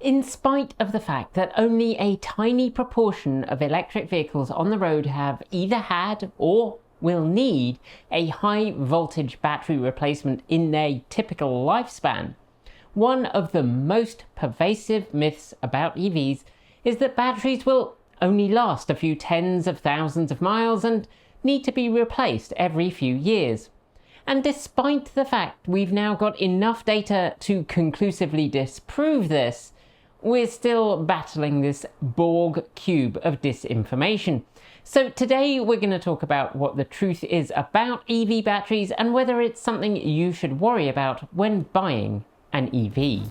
In spite of the fact that only a tiny proportion of electric vehicles on the road have either had or will need a high voltage battery replacement in their typical lifespan, one of the most pervasive myths about EVs is that batteries will only last a few tens of thousands of miles and need to be replaced every few years. And despite the fact we've now got enough data to conclusively disprove this, we're still battling this Borg cube of disinformation. So today we're going to talk about what the truth is about EV batteries and whether it's something you should worry about when buying an EV.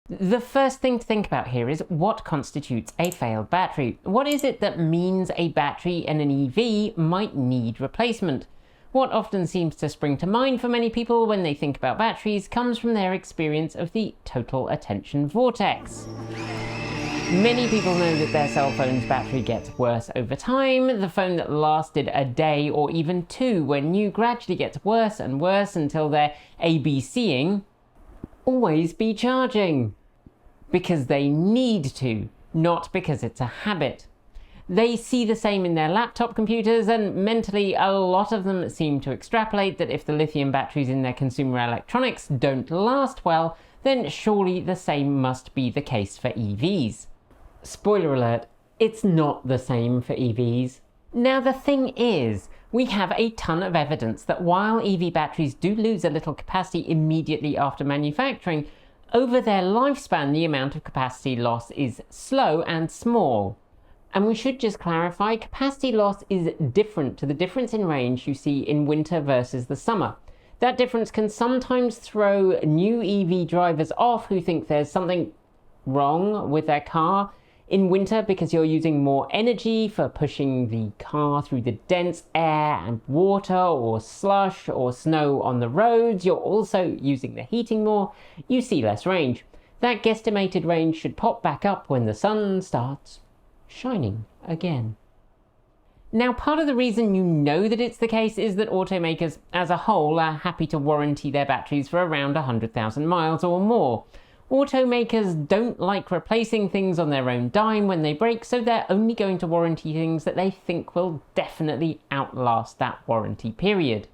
The first thing to think about here is what constitutes a failed battery. What is it that means a battery in an EV might need replacement? What often seems to spring to mind for many people when they think about batteries comes from their experience of the total attention vortex. Many people know that their cell phone's battery gets worse over time. The phone that lasted a day or even two when new gradually gets worse and worse until they're ABCing, always be charging. Because they need to, not because it's a habit. They see the same in their laptop computers, and mentally a lot of them seem to extrapolate that if the lithium batteries in their consumer electronics don't last well, then surely the same must be the case for EVs. Spoiler alert, it's not the same for EVs. Now the thing is, we have a ton of evidence that while EV batteries do lose a little capacity immediately after manufacturing, over their lifespan the amount of capacity loss is slow and small. And we should just clarify, capacity loss is different to the difference in range you see in winter versus the summer. That difference can sometimes throw new EV drivers off who think there's something wrong with their car. In winter, because you're using more energy for pushing the car through the dense air and water or slush or snow on the roads, you're also using the heating more, you see less range. That guesstimated range should pop back up when the sun starts shining again. Now, part of the reason you know that it's the case is that automakers as a whole are happy to warranty their batteries for around 100,000 miles or more. Automakers don't like replacing things on their own dime when they break, so they're only going to warranty things that they think will definitely outlast that warranty period.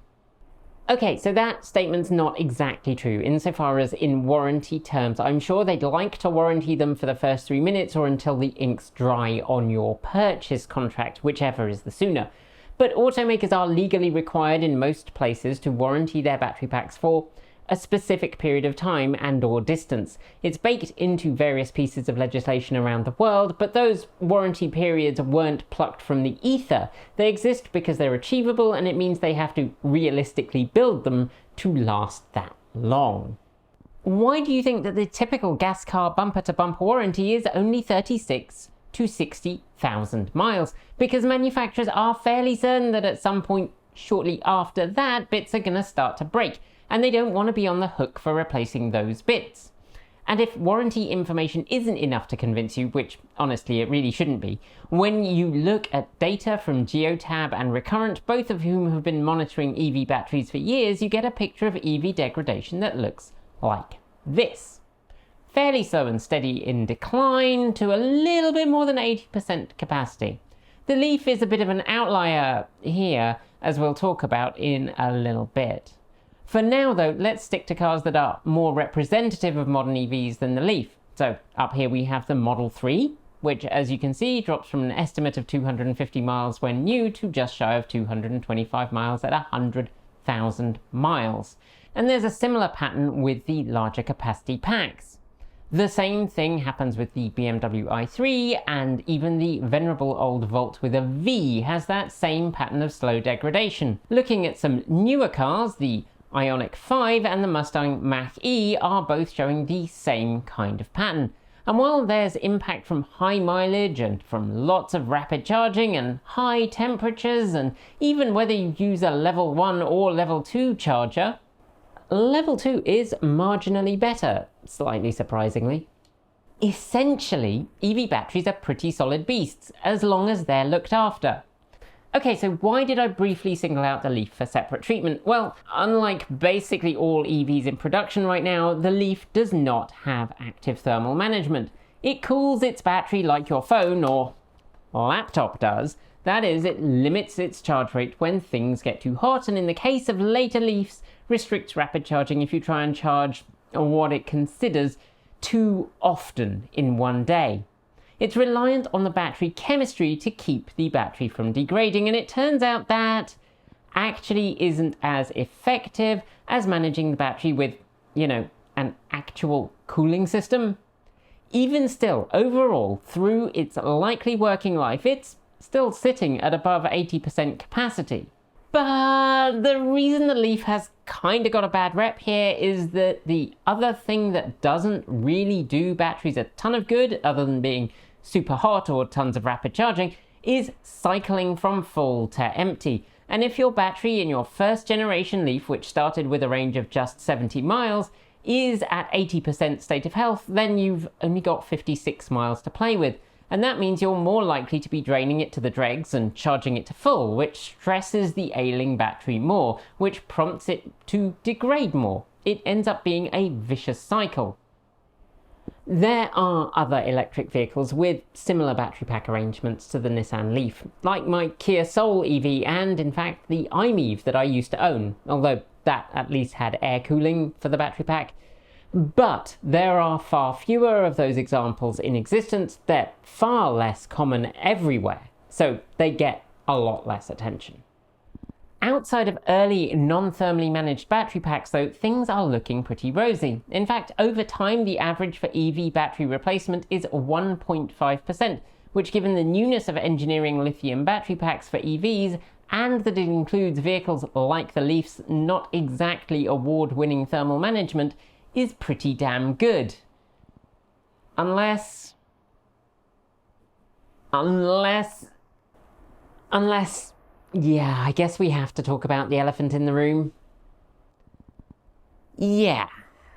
Okay, so that statement's not exactly true, insofar as in warranty terms, I'm sure they'd like to warranty them for the first 3 minutes or until the ink's dry on your purchase contract, whichever is the sooner. But automakers are legally required in most places to warranty their battery packs for a specific period of time and or distance. It's baked into various pieces of legislation around the world, but those warranty periods weren't plucked from the ether. They exist because they're achievable, and it means they have to realistically build them to last that long. Why do you think that the typical gas car bumper-to-bumper warranty is only 36 to 60,000 miles? Because manufacturers are fairly certain that at some point shortly after that, bits are going to start to break, and they don't want to be on the hook for replacing those bits. And if warranty information isn't enough to convince you, which honestly it really shouldn't be, when you look at data from Geotab and Recurrent, both of whom have been monitoring EV batteries for years, you get a picture of EV degradation that looks like this. Fairly slow and steady in decline to a little bit more than 80% capacity. The Leaf is a bit of an outlier here, as we'll talk about in a little bit. For now though, let's stick to cars that are more representative of modern EVs than the Leaf. So up here we have the Model 3, which as you can see drops from an estimate of 250 miles when new to just shy of 225 miles at 100,000 miles. And there's a similar pattern with the larger capacity packs. The same thing happens with the BMW i3, and even the venerable old Volt with a V has that same pattern of slow degradation. Looking at some newer cars, the Ioniq 5 and the Mustang Mach-E are both showing the same kind of pattern. And while there's impact from high mileage and from lots of rapid charging and high temperatures, and even whether you use a level 1 or level 2 charger, level 2 is marginally better, slightly surprisingly. Essentially, EV batteries are pretty solid beasts, as long as they're looked after. Okay, so why did I briefly single out the Leaf for separate treatment? Well, unlike basically all EVs in production right now, the Leaf does not have active thermal management. It cools its battery like your phone or laptop does. That is, it limits its charge rate when things get too hot, and in the case of later Leafs, restricts rapid charging if you try and charge what it considers too often in one day. It's reliant on the battery chemistry to keep the battery from degrading, and it turns out that actually isn't as effective as managing the battery with, an actual cooling system. Even still, overall, through its likely working life, it's still sitting at above 80% capacity. But the reason the Leaf has kind of got a bad rep here is that the other thing that doesn't really do batteries a ton of good, other than being super hot or tons of rapid charging, is cycling from full to empty. And if your battery in your first generation Leaf, which started with a range of just 70 miles, is at 80% state of health, then you've only got 56 miles to play with. And that means you're more likely to be draining it to the dregs and charging it to full, which stresses the ailing battery more, which prompts it to degrade more. It ends up being a vicious cycle. There are other electric vehicles with similar battery pack arrangements to the Nissan Leaf, like my Kia Soul EV and, in fact, the iMEV that I used to own, although that at least had air cooling for the battery pack. But there are far fewer of those examples in existence. They're far less common everywhere, so they get a lot less attention. Outside of early non-thermally managed battery packs, though, things are looking pretty rosy. In fact, over time, the average for EV battery replacement is 1.5%, which, given the newness of engineering lithium battery packs for EVs, and that it includes vehicles like the Leaf's not exactly award-winning thermal management, is pretty damn good. Unless, yeah, I guess we have to talk about the elephant in the room. Yeah,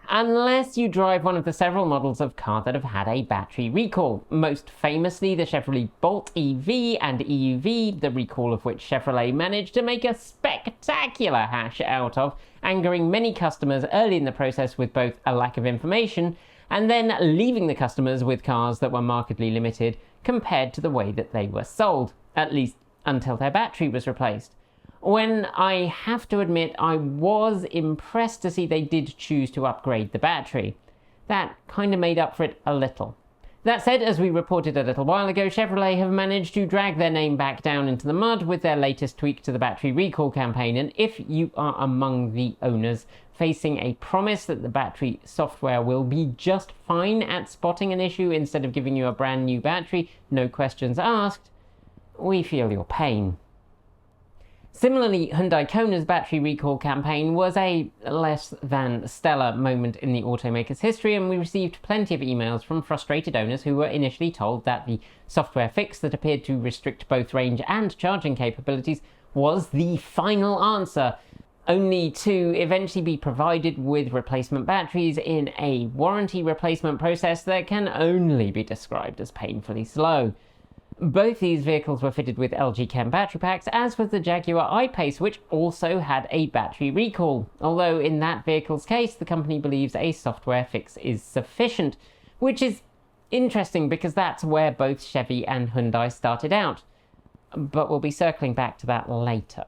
unless you drive one of the several models of car that have had a battery recall, most famously the Chevrolet Bolt EV and EUV, the recall of which Chevrolet managed to make a spectacular hash out of, angering many customers early in the process with both a lack of information and then leaving the customers with cars that were markedly limited compared to the way that they were sold, at least until their battery was replaced. When I have to admit I was impressed to see they did choose to upgrade the battery. That kind of made up for it a little. That said, as we reported a little while ago, Chevrolet have managed to drag their name back down into the mud with their latest tweak to the battery recall campaign, and if you are among the owners facing a promise that the battery software will be just fine at spotting an issue instead of giving you a brand new battery, no questions asked, we feel your pain. Similarly, Hyundai Kona's battery recall campaign was a less than stellar moment in the automaker's history, and we received plenty of emails from frustrated owners who were initially told that the software fix that appeared to restrict both range and charging capabilities was the final answer, only to eventually be provided with replacement batteries in a warranty replacement process that can only be described as painfully slow. Both these vehicles were fitted with LG Chem battery packs, as was the Jaguar I-Pace, which also had a battery recall, although in that vehicle's case the company believes a software fix is sufficient, which is interesting because that's where both Chevy and Hyundai started out. But we'll be circling back to that later.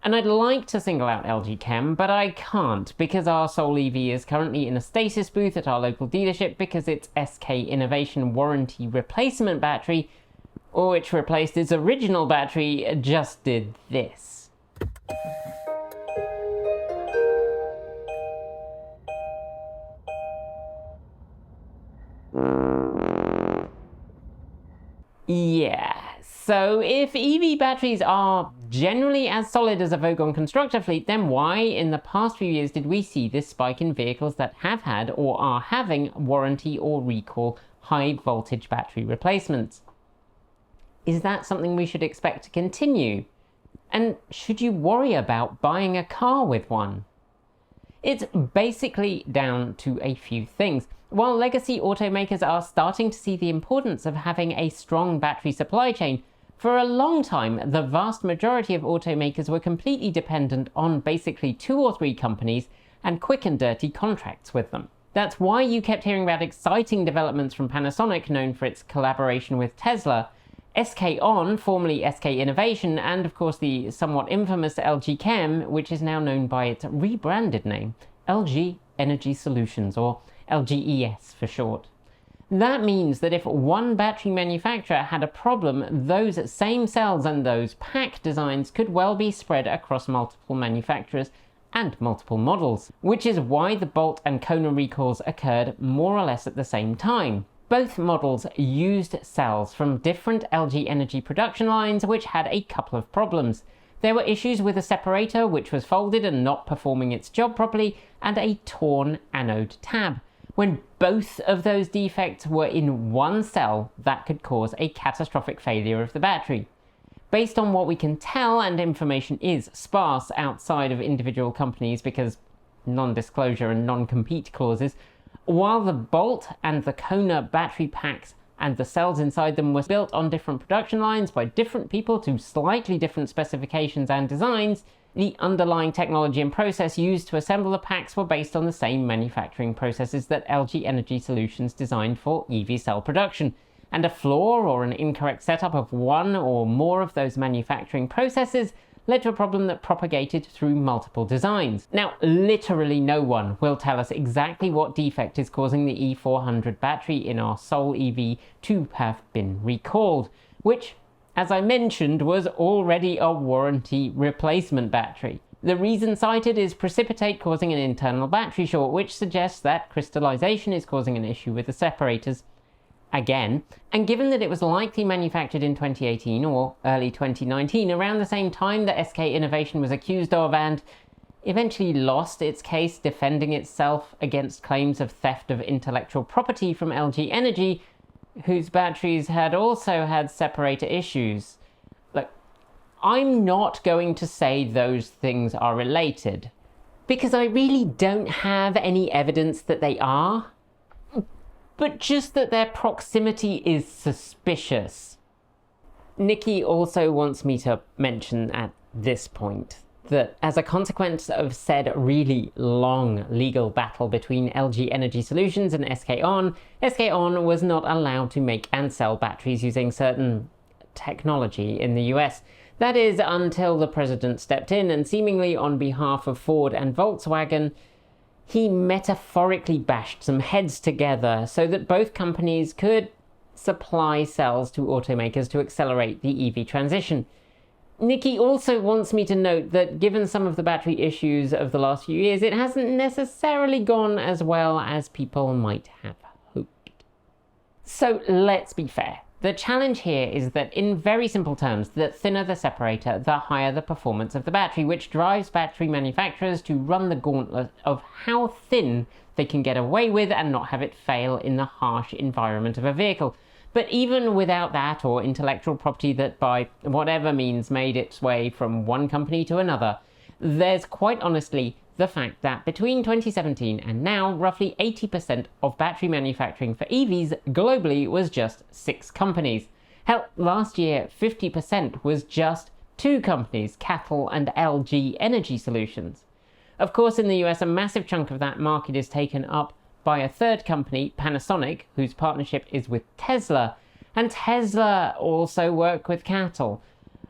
And I'd like to single out LG Chem, but I can't because our Soul EV is currently in a stasis booth at our local dealership because its SK Innovation warranty replacement battery, which replaced its original battery, just did this. Yeah, so if EV batteries are generally as solid as a Vogon constructor fleet, then why in the past few years did we see this spike in vehicles that have had or are having warranty or recall high voltage battery replacements? Is that something we should expect to continue? And should you worry about buying a car with one? It's basically down to a few things. While legacy automakers are starting to see the importance of having a strong battery supply chain, For a long time, the vast majority of automakers were completely dependent on basically 2 or 3 companies and quick and dirty contracts with them. That's why you kept hearing about exciting developments from Panasonic, known for its collaboration with Tesla, SK On, formerly SK Innovation, and of course the somewhat infamous LG Chem, which is now known by its rebranded name, LG Energy Solutions, or LGES for short. That means that if one battery manufacturer had a problem, those same cells and those pack designs could well be spread across multiple manufacturers and multiple models, which is why the Bolt and Kona recalls occurred more or less at the same time. Both models used cells from different LG Energy production lines which had a couple of problems. There were issues with a separator which was folded and not performing its job properly, and a torn anode tab. When both of those defects were in one cell, that could cause a catastrophic failure of the battery. Based on what we can tell, and information is sparse outside of individual companies because non-disclosure and non-compete clauses, while the Bolt and the Kona battery packs and the cells inside them were built on different production lines by different people to slightly different specifications and designs, the underlying technology and process used to assemble the packs were based on the same manufacturing processes that LG Energy Solutions designed for EV cell production, and a flaw or an incorrect setup of one or more of those manufacturing processes led to a problem that propagated through multiple designs. Now, literally no one will tell us exactly what defect is causing the E400 battery in our Soul EV to have been recalled, which, as I mentioned, was already a warranty replacement battery. The reason cited is precipitate causing an internal battery short, which suggests that crystallization is causing an issue with the separators. Again, and given that it was likely manufactured in 2018 or early 2019, around the same time that SK Innovation was accused of and eventually lost its case defending itself against claims of theft of intellectual property from LG Energy, whose batteries had also had separator issues. Look, I'm not going to say those things are related, because I really don't have any evidence that they are, but just that their proximity is suspicious. Nikki also wants me to mention at this point that as a consequence of said really long legal battle between LG Energy Solutions and SK On was not allowed to make and sell batteries using certain technology in the US. That is, until the president stepped in and, seemingly on behalf of Ford and Volkswagen, he metaphorically bashed some heads together so that both companies could supply cells to automakers to accelerate the EV transition. Nikki also wants me to note that given some of the battery issues of the last few years, it hasn't necessarily gone as well as people might have hoped. So let's be fair. The challenge here is that, in very simple terms, the thinner the separator, the higher the performance of the battery, which drives battery manufacturers to run the gauntlet of how thin they can get away with and not have it fail in the harsh environment of a vehicle. But even without that, or intellectual property that by whatever means made its way from one company to another, there's quite honestly the fact that between 2017 and now, roughly 80% of battery manufacturing for EVs globally was just 6 companies. Hell, last year 50% was just 2 companies, CATL and LG Energy Solutions. Of course, in the US, a massive chunk of that market is taken up by a third company, Panasonic, whose partnership is with Tesla, and Tesla also work with CATL.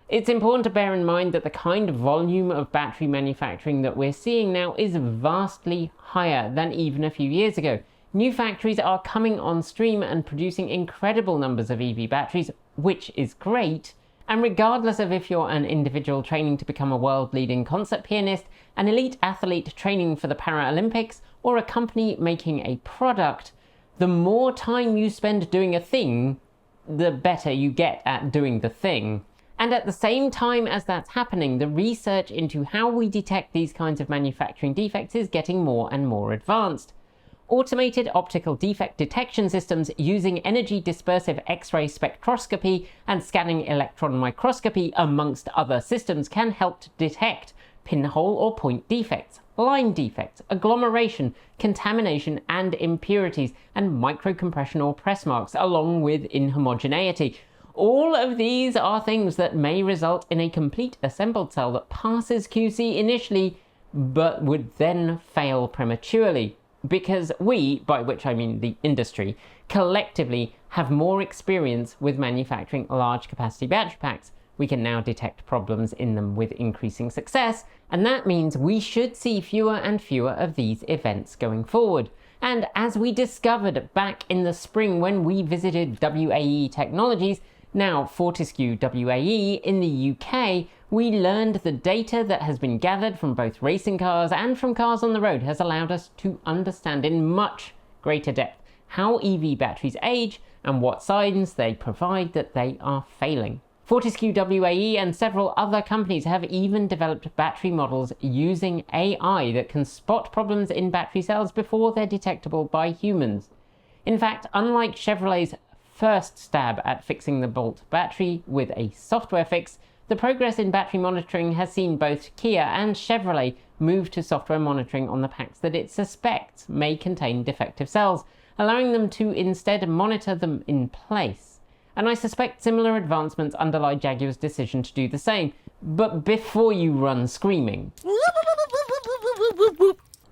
It's important to bear in mind that the kind of volume of battery manufacturing that we're seeing now is vastly higher than even a few years ago. New factories are coming on stream and producing incredible numbers of EV batteries, which is great. And regardless of if you're an individual training to become a world-leading concert pianist, an elite athlete training for the Paralympics, or a company making a product, the more time you spend doing a thing, the better you get at doing the thing. And at the same time as that's happening, the research into how we detect these kinds of manufacturing defects is getting more and more advanced. Automated optical defect detection systems using energy dispersive X-ray spectroscopy and scanning electron microscopy, amongst other systems, can help to detect pinhole or point defects, line defects, agglomeration, contamination and impurities, and microcompression or press marks, along with inhomogeneity. All of these are things that may result in a complete assembled cell that passes QC initially, but would then fail prematurely. Because we, by which I mean the industry, collectively have more experience with manufacturing large capacity battery packs. We can now detect problems in them with increasing success, and that means we should see fewer and fewer of these events going forward. And as we discovered back in the spring when we visited WAE Technologies, now Fortescue WAE in the UK, we learned the data that has been gathered from both racing cars and from cars on the road has allowed us to understand in much greater depth how EV batteries age and what signs they provide that they are failing. Fortescue WAE and several other companies have even developed battery models using AI that can spot problems in battery cells before they're detectable by humans. In fact, unlike Chevrolet's first stab at fixing the Bolt battery with a software fix, the progress in battery monitoring has seen both Kia and Chevrolet move to software monitoring on the packs that it suspects may contain defective cells, allowing them to instead monitor them in place. And I suspect similar advancements underlie Jaguar's decision to do the same, but before you run screaming.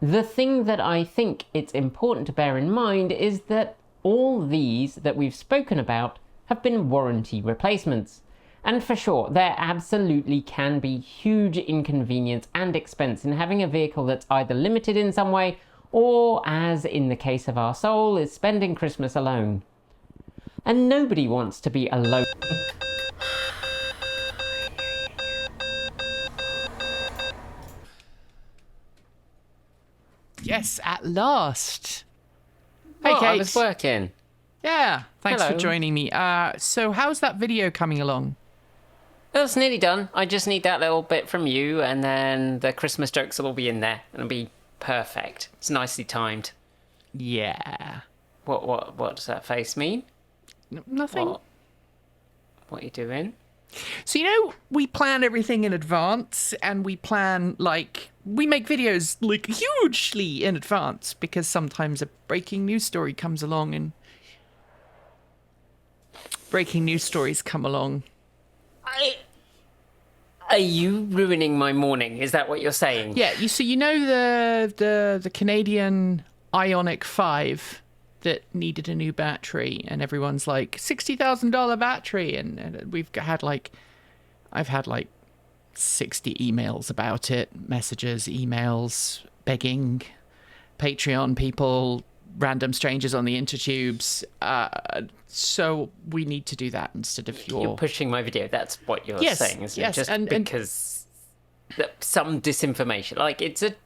The thing that I think it's important to bear in mind is that all these that we've spoken about have been warranty replacements. And for sure, there absolutely can be huge inconvenience and expense in having a vehicle that's either limited in some way or, as in the case of our soul, is spending Christmas alone. And nobody wants to be alone. Yes, at last. Hey, Oh, Kate. I was working. Yeah, thanks Hello. for joining me. So how's that video coming along? It's nearly done. I just need that little bit from you, and then the Christmas jokes will all be in there. It'll be perfect. It's nicely timed. Yeah. What does that face mean? Nothing. What are you doing? So, you know, we plan everything in advance, and we plan, we make videos, hugely in advance, because sometimes a breaking news story comes along, and breaking news stories come along. Are you ruining my morning? Is that what you're saying? Yeah, you know the Canadian Ioniq 5 that needed a new battery, and everyone's like, $60,000 battery, and I've had 60 emails about it, messages, emails, begging, Patreon people, random strangers on the intertubes. So we need to do that instead of You're pushing my video. That's what you're saying, isn't yes, it? Just because some disinformation.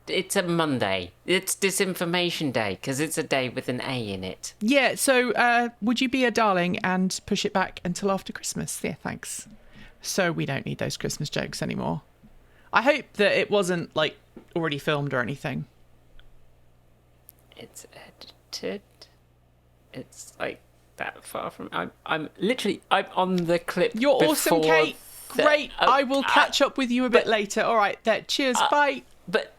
It's a Monday. It's disinformation day because it's a day with an A in it. Yeah. So would you be a darling and push it back until after Christmas? Yeah, thanks. So we don't need those Christmas jokes anymore. I hope that it wasn't already filmed or anything. It's edited. It's that far from. I'm on the clip. You're awesome, Kate. Great. I will catch up with you a bit later. All right. There. Cheers. Bye. But.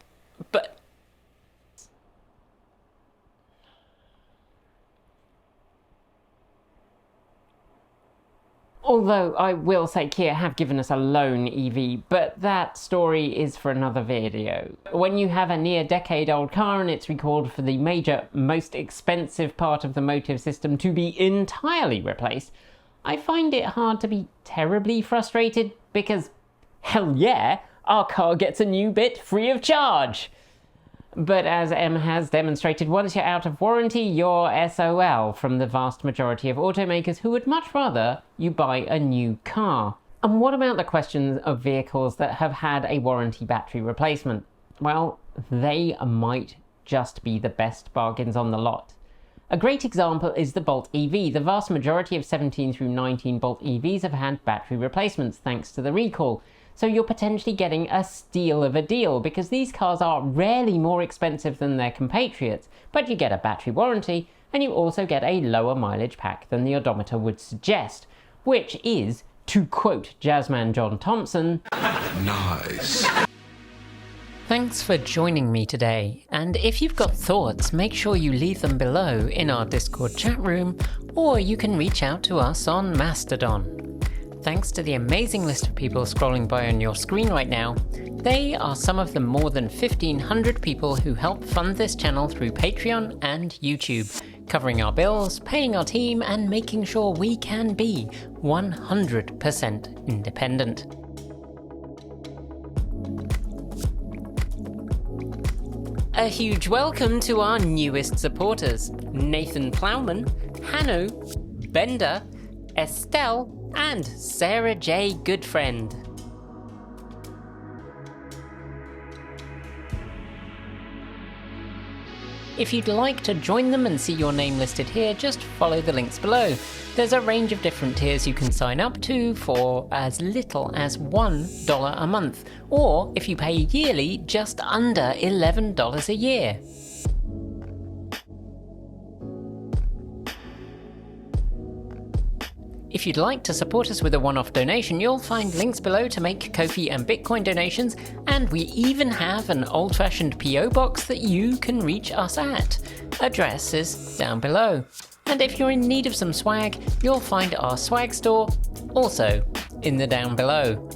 Although I will say Kia have given us a lone EV, but that story is for another video. When you have a near decade-old car and it's recalled for the major, most expensive part of the motive system to be entirely replaced, I find it hard to be terribly frustrated because, hell yeah, our car gets a new bit free of charge. But as Em has demonstrated, once you're out of warranty, you're SOL from the vast majority of automakers who would much rather you buy a new car. And what about the question of vehicles that have had a warranty battery replacement? Well, they might just be the best bargains on the lot. A great example is the Bolt EV. The vast majority of 17 through 19 Bolt EVs have had battery replacements thanks to the recall. So you're potentially getting a steal of a deal because these cars are rarely more expensive than their compatriots, but you get a battery warranty and you also get a lower mileage pack than the odometer would suggest, which is, to quote jazzman John Thompson, nice. Thanks for joining me today, and if you've got thoughts, make sure you leave them below in our Discord chat room, or you can reach out to us on Mastodon. thanks to the amazing list of people scrolling by on your screen right now. They are some of the more than 1,500 people who help fund this channel through Patreon and YouTube, covering our bills, paying our team, and making sure we can be 100% independent. A huge welcome to our newest supporters, Nathan Plowman, Hanno, Bender, Estelle, and Sarah J. Goodfriend. If you'd like to join them and see your name listed here, just follow the links below. There's a range of different tiers you can sign up to for as little as $1 a month, or if you pay yearly, just under $11 a year. If you'd like to support us with a one-off donation, you'll find links below to make Ko-fi and Bitcoin donations, and we even have an old-fashioned PO box that you can reach us at. Address is down below. And if you're in need of some swag, you'll find our swag store also in the down below.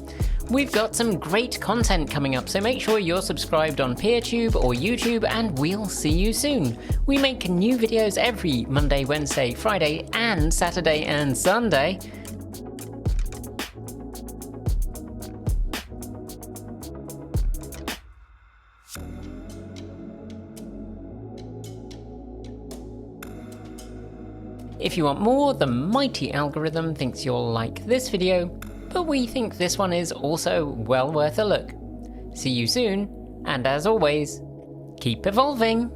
We've got some great content coming up, so make sure you're subscribed on PeerTube or YouTube, and we'll see you soon. We make new videos every Monday, Wednesday, Friday, and Saturday and Sunday. If you want more, the mighty algorithm thinks you'll like this video, but we think this one is also well worth a look. See you soon, and as always, keep evolving!